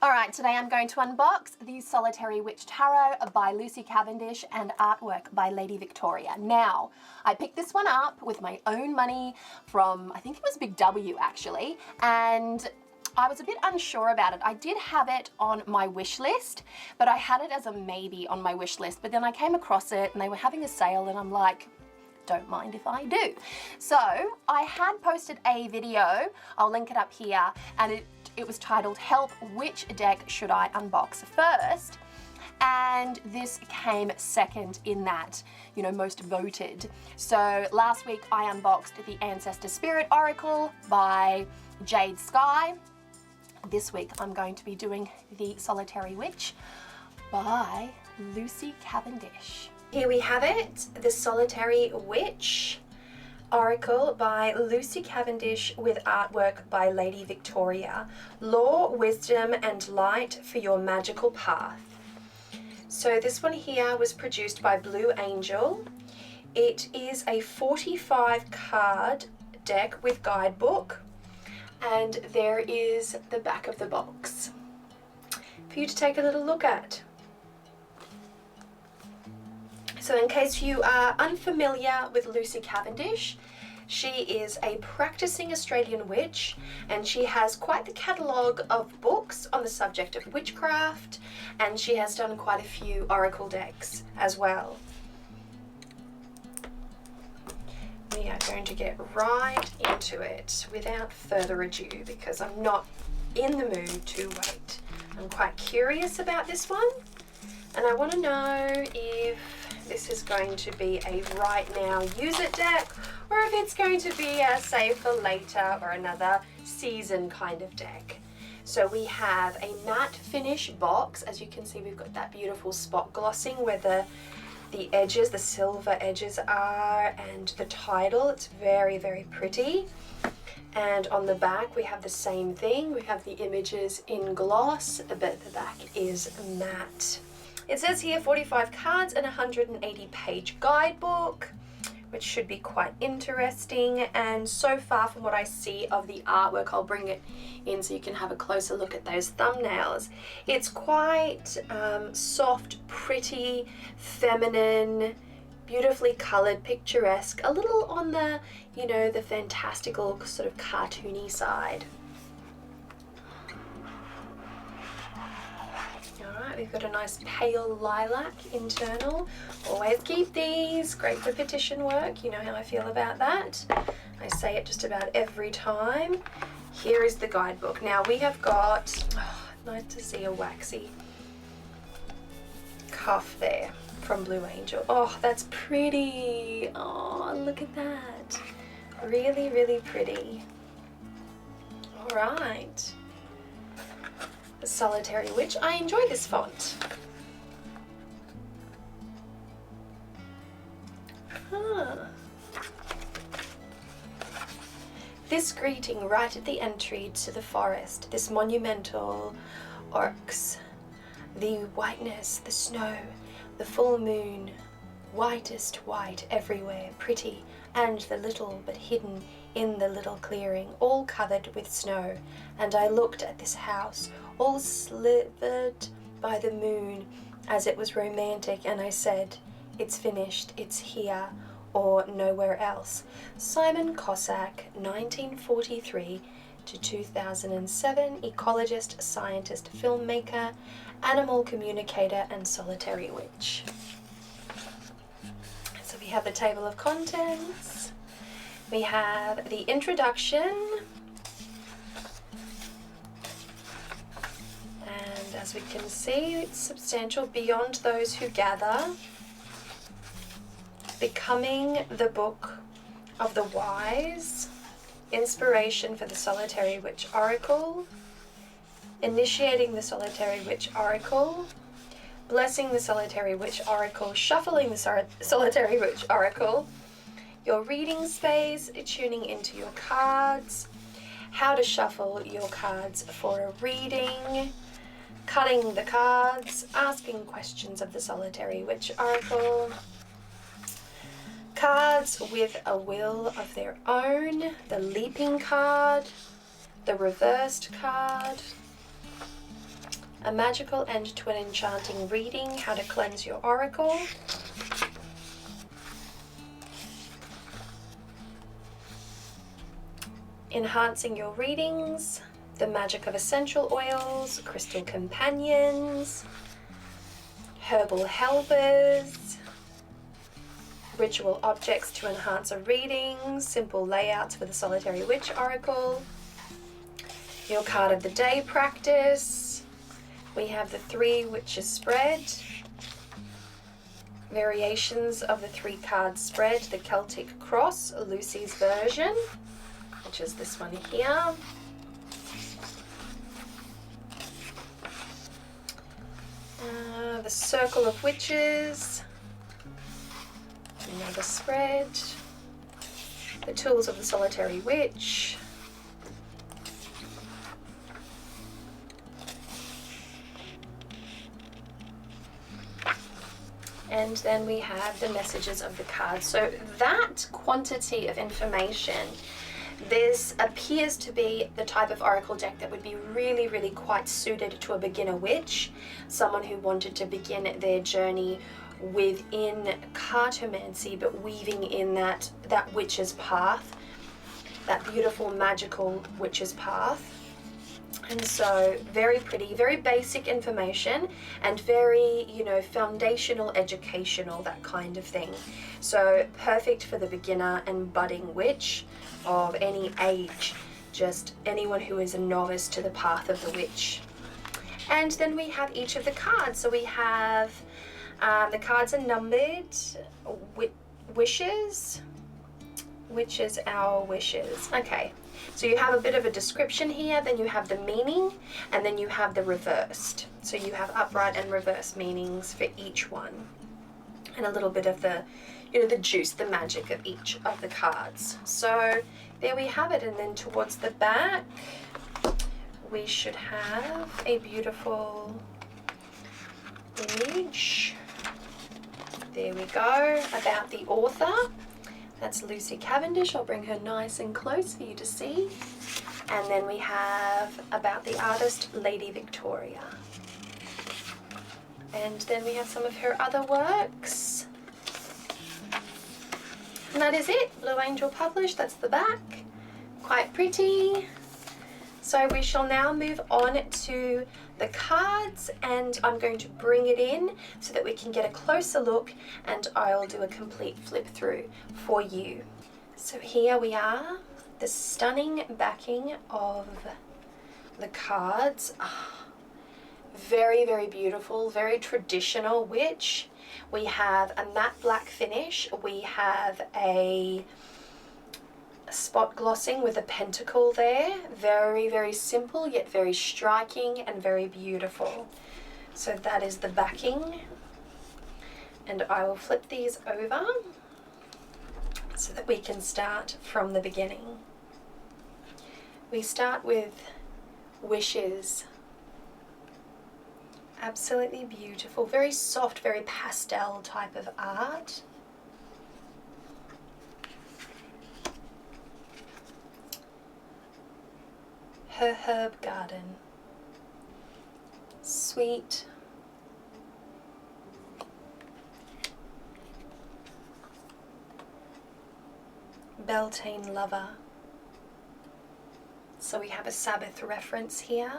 Alright, today I'm going to unbox the Solitary Witch Tarot by Lucy Cavendish and artwork by Lady Victoria. Now, I picked this one up with my own money from, I think it was Big W actually, and I was a bit unsure about it. I did have it on my wish list, but I had it as a maybe on my wish list, but then I came across it and they were having a sale and I'm like, don't mind if I do. So I had posted a video, I'll link it up here, and it was titled Help, Which Deck Should I Unbox First? And this came second in that, you know, most voted. So last week I unboxed the Ancestor Spirit Oracle by Jade Sky. This week I'm going to be doing the Solitary Witch by Lucy Cavendish. Here we have it, the Solitary Witch Oracle by Lucy Cavendish with artwork by Lady Victoria. Law, wisdom and light for your magical path. So this one here was produced by Blue Angel. It is a 45 card deck with guidebook, and there is the back of the box for you to take a little look at. So in case you are unfamiliar with Lucy Cavendish, she is a practicing Australian witch and she has quite the catalogue of books on the subject of witchcraft, and she has done quite a few oracle decks as well. We are going to get right into it without further ado because I'm not in the mood to wait. I'm quite curious about this one and I want to know if this is going to be a right now use it deck or if it's going to be a save for later or another season kind of deck. So we have a matte finish box. As you can see, we've got that beautiful spot glossing where the edges, the silver edges are, and the title. It's very, very pretty. And on the back we have the same thing. We have the images in gloss, but the back is matte. It says here 45 cards and 180 page guidebook, which should be quite interesting. And so far from what I see of the artwork, I'll bring it in so you can have a closer look at those thumbnails. It's quite soft, pretty, feminine, beautifully colored, picturesque, a little on the, you know, the fantastical sort of cartoony side. Alright, we've got a nice pale lilac internal. Always keep these, great for petition work, you know how I feel about that. I say it just about every time. Here is the guidebook. Now we have got, nice to see a waxy cuff there from Blue Angel. Oh, that's pretty. Oh, look at that. Really, really pretty. Alright. The Solitary Witch. I enjoy this font. This greeting right at the entry to the forest, this monumental orcs, the whiteness, the snow, the full moon, whitest white everywhere, pretty, and the little but hidden in the little clearing, all covered with snow. And I looked at this house, all slivered by the moon as it was romantic, and I said, it's finished, it's here or nowhere else. Simon Cossack, 1943 to 2007, ecologist, scientist, filmmaker, animal communicator and solitary witch. So we have the table of contents, we have the introduction, and as we can see, it's substantial. Beyond those who gather, becoming the book of the wise, inspiration for the Solitary Witch Oracle, initiating the Solitary Witch Oracle, blessing the Solitary Witch Oracle, shuffling the Solitary Witch Oracle, your reading space, tuning into your cards, how to shuffle your cards for a reading, cutting the cards, asking questions of the Solitary Witch Oracle, cards with a will of their own, the leaping card, the reversed card, a magical end to an enchanting reading, how to cleanse your oracle. Enhancing your readings, the magic of essential oils, crystal companions, herbal helpers, ritual objects to enhance a reading, simple layouts for the Solitary Witch Oracle, your card of the day practice. We have the 3 Witches spread, variations of the 3 card spread, the Celtic Cross, Lucy's version, which is this one here. The Circle of Witches, another spread, the Tools of the Solitary Witch, and then we have the messages of the cards. So that quantity of information, this appears to be the type of oracle deck that would be really, really quite suited to a beginner witch, someone who wanted to begin their journey within cartomancy, but weaving in that witch's path, that beautiful magical witch's path. And so very pretty, very basic information, and very, you know, foundational, educational, that kind of thing. So perfect for the beginner and budding witch of any age, just anyone who is a novice to the path of the witch. And then we have each of the cards. So we have the cards are numbered, wishes, which is our wishes. Okay, so you have a bit of a description here, then you have the meaning, and then you have the reversed. So you have upright and reverse meanings for each one, and a little bit of the, you know, the juice, the magic of each of the cards. So there we have it. And then towards the back, we should have a beautiful image. There we go, about the author. That's Lucy Cavendish. I'll bring her nice and close for you to see. And then we have about the artist, Lady Victoria. And then we have some of her other works. And that is it. Blue Angel published. That's the back. Quite pretty. So we shall now move on to the cards, and I'm going to bring it in so that we can get a closer look, and I'll do a complete flip through for you. So here we are, the stunning backing of the cards. Very, very beautiful, very traditional witch. We have a matte black finish. We have a spot glossing with a pentacle there. Very, very simple, yet very striking and very beautiful. So that is the backing. And I will flip these over so that we can start from the beginning. We start with wishes. Absolutely beautiful, very soft, very pastel type of art. Her herb garden. Sweet. Beltane lover. So we have a Sabbath reference here.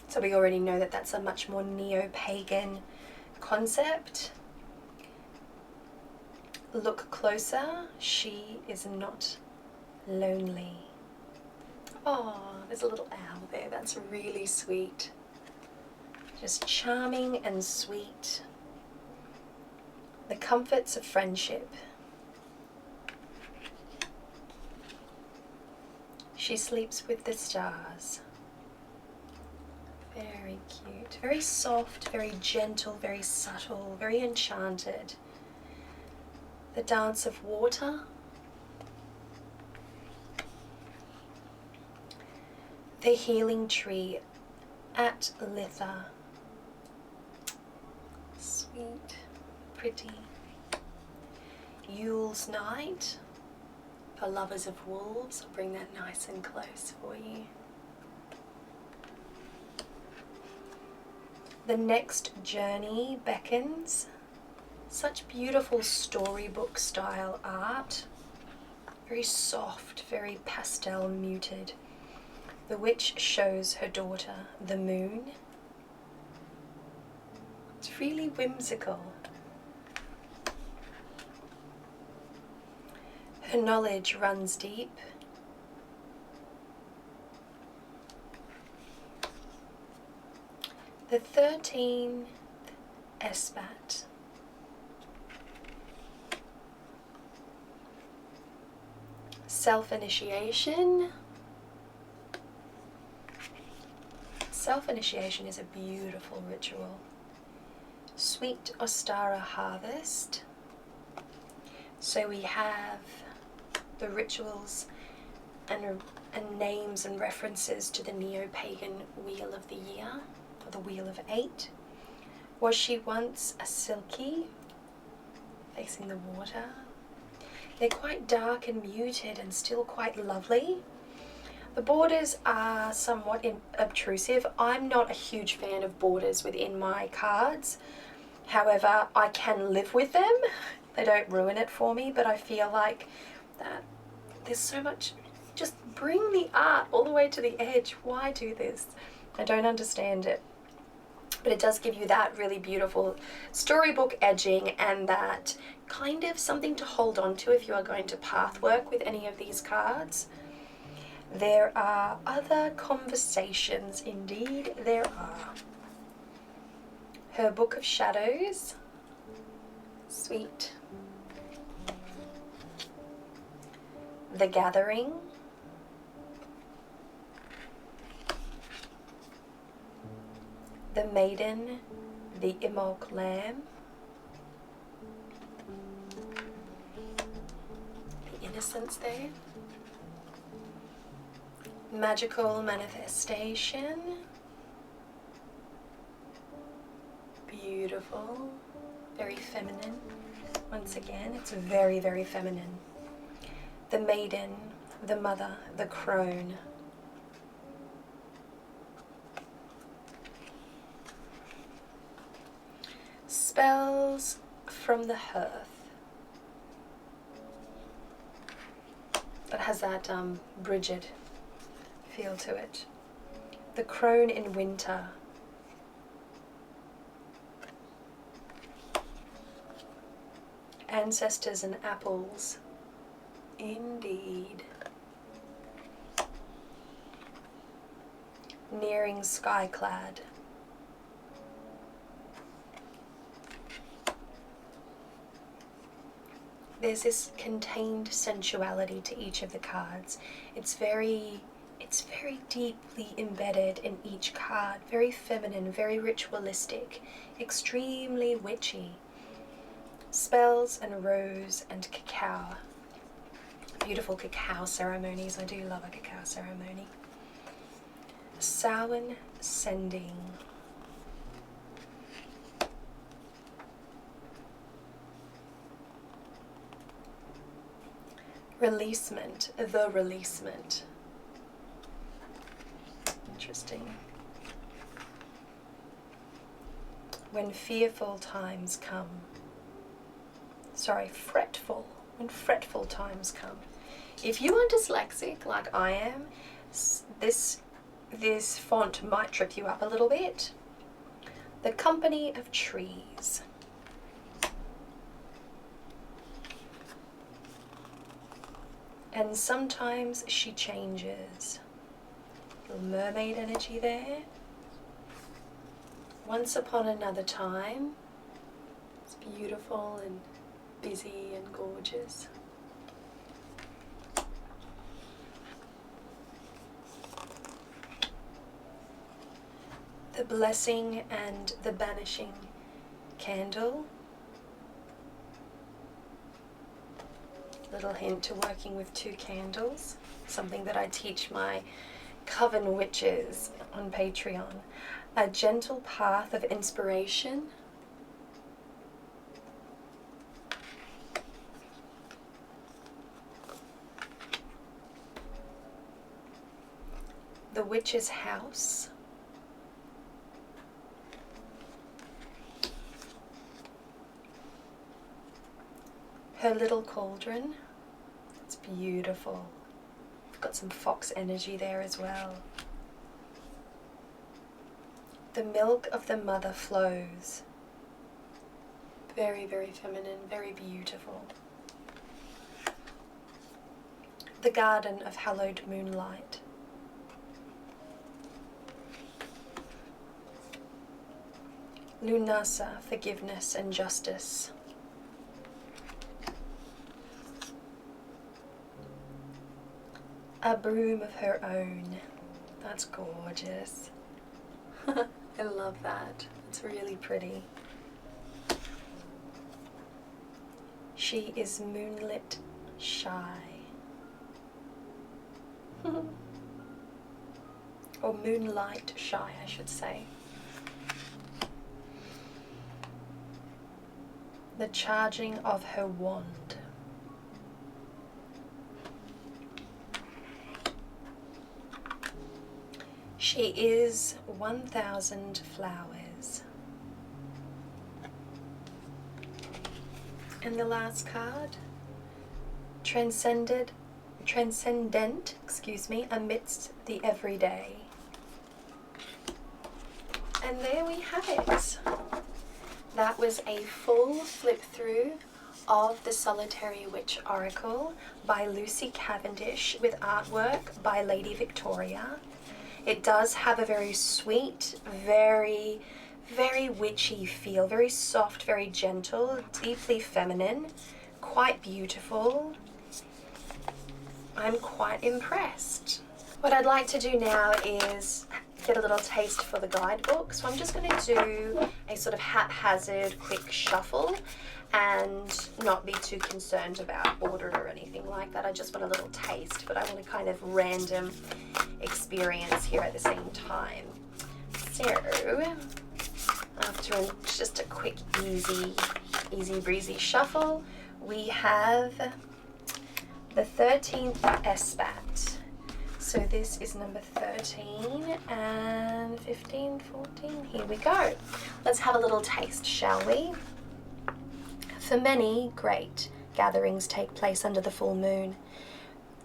So we already know that that's a much more neo-pagan concept. Look closer, she is not lonely. Oh, there's a little owl there, that's really sweet. Just charming and sweet. The comforts of friendship. She sleeps with the stars. Very cute, very soft, very gentle, very subtle, very enchanted. The dance of water. The healing tree at Litha. Sweet, pretty. Yule's night. For lovers of wolves, I'll bring that nice and close for you. The next journey beckons. Such beautiful storybook style art. Very soft, very pastel muted. The witch shows her daughter the moon. It's really whimsical. Her knowledge runs deep. The 13th Esbat. Self-initiation. Self-initiation is a beautiful ritual. Sweet Ostara harvest. So we have the rituals and names and references to the neo-pagan Wheel of the Year, or the Wheel of 8. Was she once a silky, facing the water? They're quite dark and muted and still quite lovely. The borders are somewhat obtrusive. I'm not a huge fan of borders within my cards. However, I can live with them. They don't ruin it for me, but I feel like that there's so much, just bring the art all the way to the edge. Why do this? I don't understand it. But it does give you that really beautiful storybook edging and that kind of something to hold on to if you are going to path work with any of these cards. There are other conversations, indeed there are. Her Book of Shadows, sweet. The Gathering. The Maiden, the Immerk Lamb. The innocence there. Magical Manifestation. Beautiful. Very feminine. Once again, it's very, very feminine. The Maiden, the Mother, the Crone. Spells from the Hearth. That has that Bridget feel to it. The Crone in Winter. Ancestors and Apples. Indeed. Nearing Skyclad. There's this contained sensuality to each of the cards. It's very deeply embedded in each card. Very feminine, very ritualistic, extremely witchy. Spells and rose and cacao. Beautiful cacao ceremonies. I do love a cacao ceremony. Samhain Sending. Releasement, the releasement. Interesting. When fearful times come. Sorry, fretful. When fretful times come. If you are dyslexic like I am, this font might trip you up a little bit. The Company of Trees. And sometimes she changes. Little mermaid energy there. Once upon another time. It's beautiful and busy and gorgeous. The Blessing and the Banishing Candle. Little hint to working with 2 candles, something that I teach my coven witches on Patreon. A Gentle Path of Inspiration. The Witch's House. her little cauldron. It's beautiful. Got some fox energy there as well. The milk of the mother flows. Very, very feminine, very beautiful. The garden of hallowed moonlight. Lunasa, forgiveness and justice. A broom of her own. That's gorgeous. I love that. It's really pretty. She is moonlit shy. Or moonlight shy, I should say. The charging of her wand. She is 1,000 flowers. And the last card, transcendent, amidst the everyday. And there we have it. That was a full flip through of the Solitary Witch Oracle by Lucy Cavendish with artwork by Lady Victoria. It does have a very sweet, very witchy feel, very soft, very gentle, deeply feminine, quite beautiful. I'm quite impressed. What I'd like to do now is get a little taste for the guidebook. So I'm just going to do a sort of haphazard quick shuffle and not be too concerned about order or anything like that. I just want a little taste, but I want a kind of random experience here at the same time. So after just a quick easy breezy shuffle, we have the 13th Esbat. So this is number 13 and 15, 14. Here we go. Let's have a little taste, shall we? For many great gatherings take place under the full moon.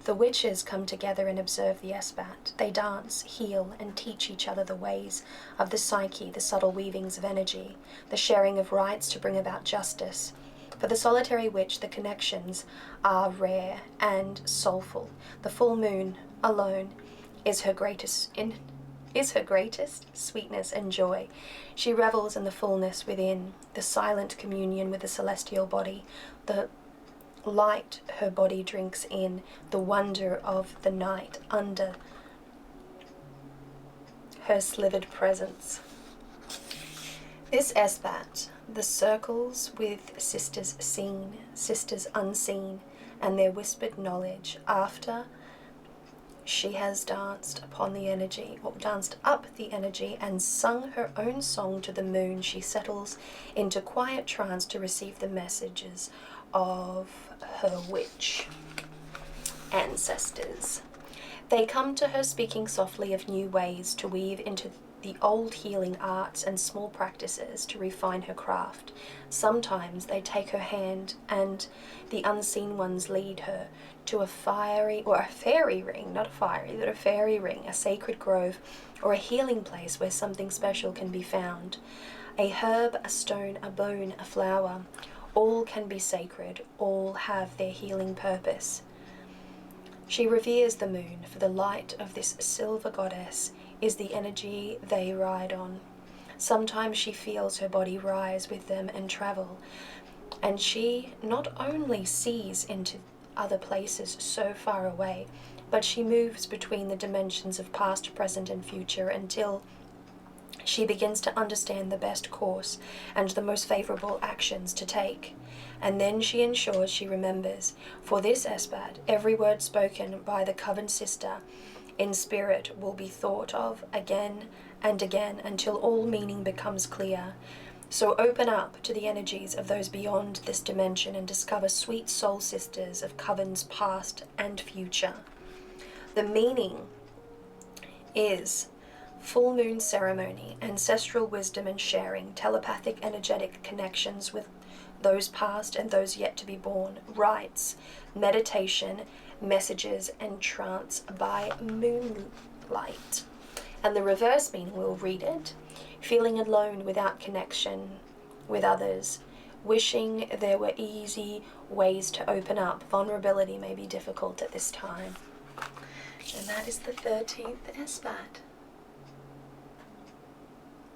The witches come together and observe the Esbat. They dance, heal, and teach each other the ways of the psyche, the subtle weavings of energy, the sharing of rites to bring about justice. For the solitary witch, the connections are rare and soulful. The full moon alone is her greatest sweetness and joy. She revels in the fullness within, the silent communion with the celestial body, the light her body drinks in, the wonder of the night under her slivered presence. This Esbat, the circles with sisters seen, sisters unseen, and their whispered knowledge after she has danced upon the energy, or danced up the energy, and sung her own song to the moon. She settles into quiet trance to receive the messages of her witch ancestors. They come to her speaking softly of new ways to weave into the old healing arts and small practices to refine her craft. Sometimes they take her hand and the unseen ones lead her to a fairy ring, not a fiery, but a fairy ring, a sacred grove, or a healing place where something special can be found. A herb, a stone, a bone, a flower, all can be sacred, all have their healing purpose. She reveres the moon, for the light of this silver goddess is the energy they ride on. Sometimes she feels her body rise with them and travel, and she not only sees into other places so far away, but she moves between the dimensions of past, present, and future until she begins to understand the best course and the most favorable actions to take. And then she ensures she remembers. For this Esbat, every word spoken by the coven sister in spirit will be thought of again and again until all meaning becomes clear. So open up to the energies of those beyond this dimension and discover sweet soul sisters of covens past and future. The meaning is full moon ceremony, ancestral wisdom and sharing, telepathic energetic connections with those past and those yet to be born, rites, meditation, messages, and trance by moonlight. And the reverse meaning, we'll read it: feeling alone without connection with others, wishing there were easy ways to open up. Vulnerability may be difficult at this time. And that is the 13th Esbat.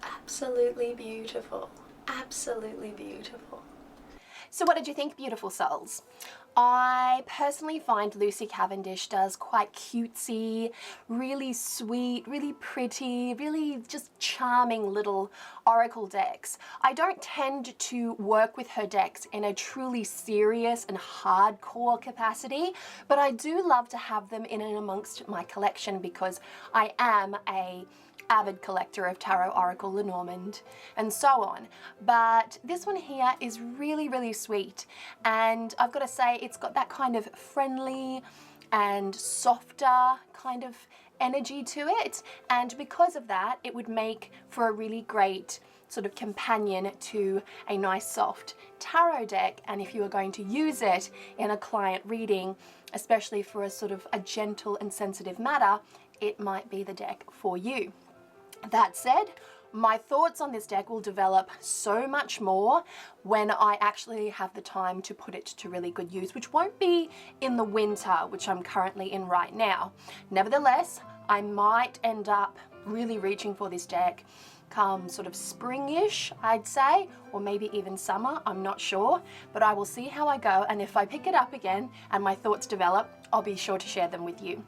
Absolutely beautiful. Absolutely beautiful. So what did you think, beautiful souls? I personally find Lucy Cavendish does quite cutesy, really sweet, really pretty, really just charming little oracle decks. I don't tend to work with her decks in a truly serious and hardcore capacity, but I do love to have them in and amongst my collection because I am a avid collector of tarot, oracle, Lenormand, and so on. But this one here is really, really sweet, and I've got to say it's got that kind of friendly and softer kind of energy to it, and because of that it would make for a really great sort of companion to a nice soft tarot deck. And if you are going to use it in a client reading, especially for a sort of a gentle and sensitive matter, it might be the deck for you. That said, my thoughts on this deck will develop so much more when I actually have the time to put it to really good use, which won't be in the winter, which I'm currently in right now. Nevertheless, I might end up really reaching for this deck come sort of springish, I'd say, or maybe even summer, I'm not sure, but I will see how I go, and if I pick it up again and my thoughts develop, I'll be sure to share them with you.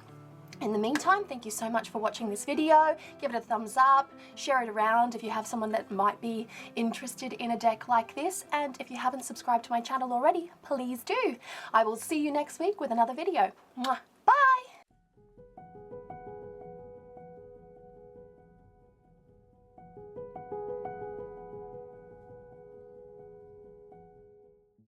In the meantime, thank you so much for watching this video. Give it a thumbs up, share it around if you have someone that might be interested in a deck like this, and if you haven't subscribed to my channel already, please do. I will see you next week with another video. Mwah.